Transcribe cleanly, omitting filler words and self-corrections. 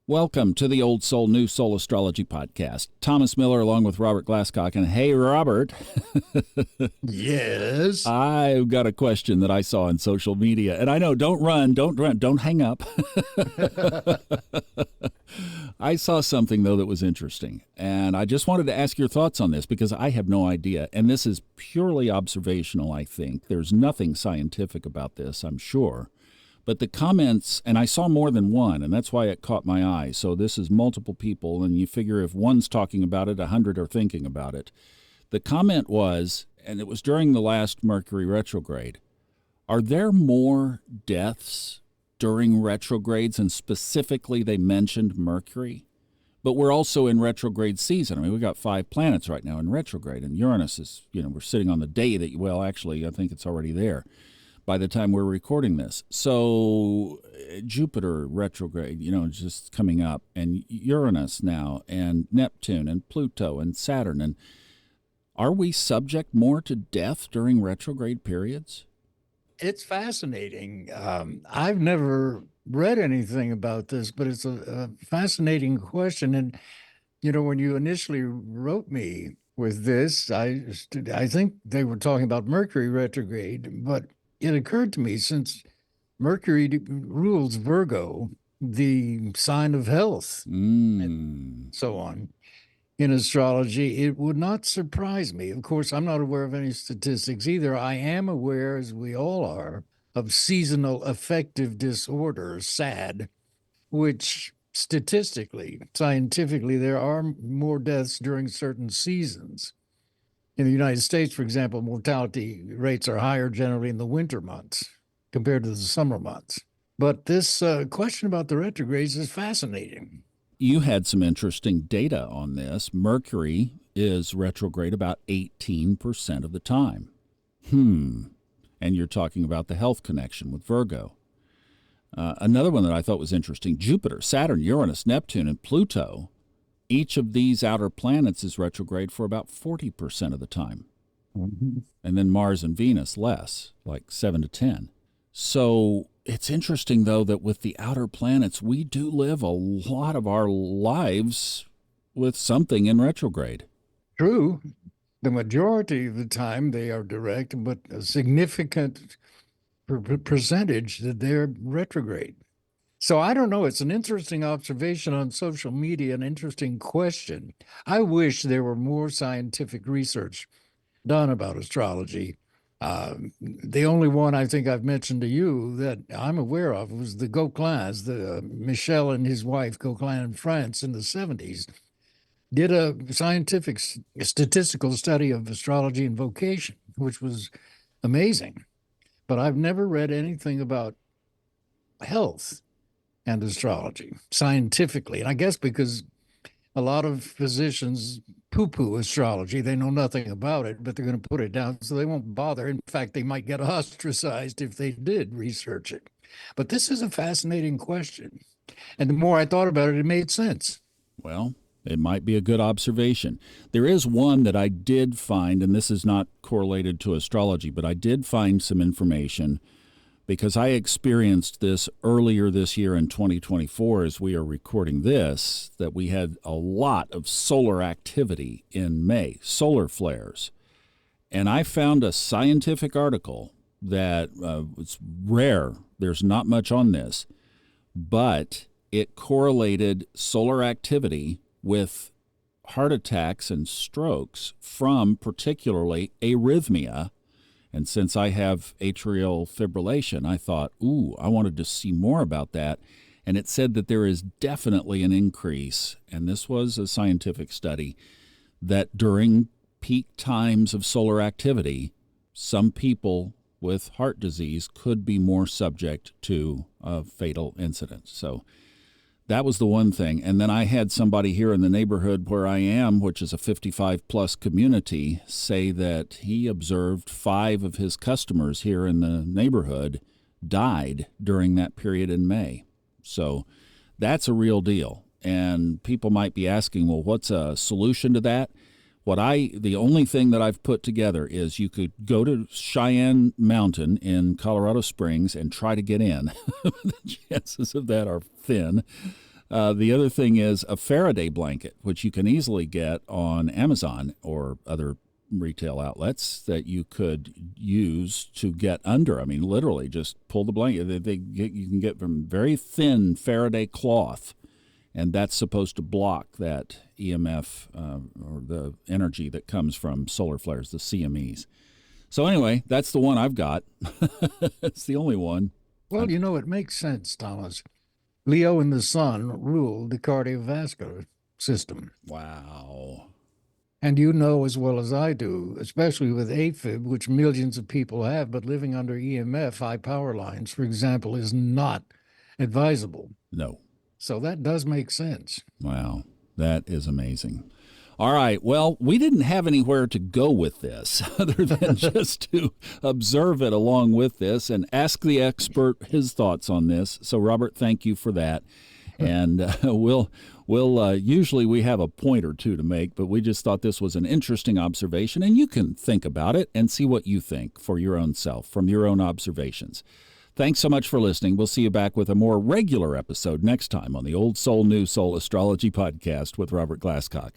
Welcome to the Old Soul, New Soul Astrology Podcast. Thomas Miller along with Robert Glasscock. And hey, Robert. Yes. I've got a question that I saw on social media. And I know, don't run, don't hang up. I saw something, though, that was interesting. And I just wanted to ask your thoughts on this because I have no idea. And this is purely observational, I think. There's nothing scientific about this, I'm sure. But the comments, and I saw more than one, and that's why it caught my eye. So this is multiple people, and you figure if one's talking about it, 100 are thinking about it. The comment was, and it was during the last Mercury retrograde, are there more deaths during retrogrades? And specifically, they mentioned Mercury. But we're also in retrograde season. I mean, we've got 5 planets right now in retrograde, and Uranus is, we're sitting on the day that, well, actually, I think it's already there by the time we're recording this. So Jupiter retrograde, just coming up, and Uranus now, and Neptune, and Pluto, and Saturn. And are we subject more to death during retrograde periods? It's fascinating. I've never read anything about this, but it's a fascinating question. And, when you initially wrote me with this, I think they were talking about Mercury retrograde, but it occurred to me, since Mercury rules Virgo, the sign of health, and so on, in astrology, it would not surprise me. Of course, I'm not aware of any statistics either. I am aware, as we all are, of seasonal affective disorder, SAD, which statistically, scientifically, there are more deaths during certain seasons. In the United States, for example, mortality rates are higher generally in the winter months compared to the summer months. But this question about the retrogrades is fascinating. You had some interesting data on this. Mercury is retrograde about 18% of the time. And you're talking about the health connection with Virgo. Another one that I thought was interesting, Jupiter, Saturn, Uranus, Neptune, and Pluto. Each of these outer planets is retrograde for about 40% of the time. Mm-hmm. And then Mars and Venus less, like 7 to 10. So it's interesting, though, that with the outer planets, we do live a lot of our lives with something in retrograde. True. The majority of the time they are direct, but a significant percentage that they're retrograde. So I don't know. It's an interesting observation on social media, an interesting question. I wish there were more scientific research done about astrology. The only one I think I've mentioned to you that I'm aware of was the Gauquelins, Michel and his wife Gauquelin in France in the 70s, did a scientific statistical study of astrology and vocation, which was amazing. But I've never read anything about health and astrology scientifically. And I guess because a lot of physicians poo-poo astrology, they know nothing about it, but they're going to put it down, so they won't bother. In fact, they might get ostracized if they did research it. But this is a fascinating question. And the more I thought about it, it made sense. Well, it might be a good observation. There is one that I did find, and this is not correlated to astrology, but I did find some information because I experienced this earlier this year in 2024 as we are recording this, that we had a lot of solar activity in May, solar flares. And I found a scientific article that was rare. There's not much on this, but it correlated solar activity with heart attacks and strokes from particularly arrhythmia. And since I have atrial fibrillation, I thought, I wanted to see more about that. And it said that there is definitely an increase, and this was a scientific study, that during peak times of solar activity, some people with heart disease could be more subject to a fatal incident. So that was the one thing. And then I had somebody here in the neighborhood where I am, which is a 55-plus community, say that he observed 5 of his customers here in the neighborhood died during that period in May. So that's a real deal. And people might be asking, well, what's a solution to that? The only thing that I've put together is you could go to Cheyenne Mountain in Colorado Springs and try to get in. The chances of that are thin. The other thing is a Faraday blanket, which you can easily get on Amazon or other retail outlets that you could use to get under. I mean, literally just pull the blanket. You can get from very thin Faraday cloth, and that's supposed to block that EMF or the energy that comes from solar flares, the CMEs. So anyway, that's the one I've got. It's the only one. Well, it makes sense, Thomas. Leo and the sun rule the cardiovascular system. Wow. And you know as well as I do, especially with AFib, which millions of people have, but living under EMF, high power lines, for example, is not advisable. No. So that does make sense. Wow. That is amazing. All right. Well, we didn't have anywhere to go with this other than just to observe it along with this and ask the expert his thoughts on this. So, Robert, thank you for that. And we'll usually we have a point or two to make, but we just thought this was an interesting observation, and you can think about it and see what you think for your own self from your own observations. Thanks so much for listening. We'll see you back with a more regular episode next time on the Old Soul, New Soul Astrology Podcast with Robert Glasscock.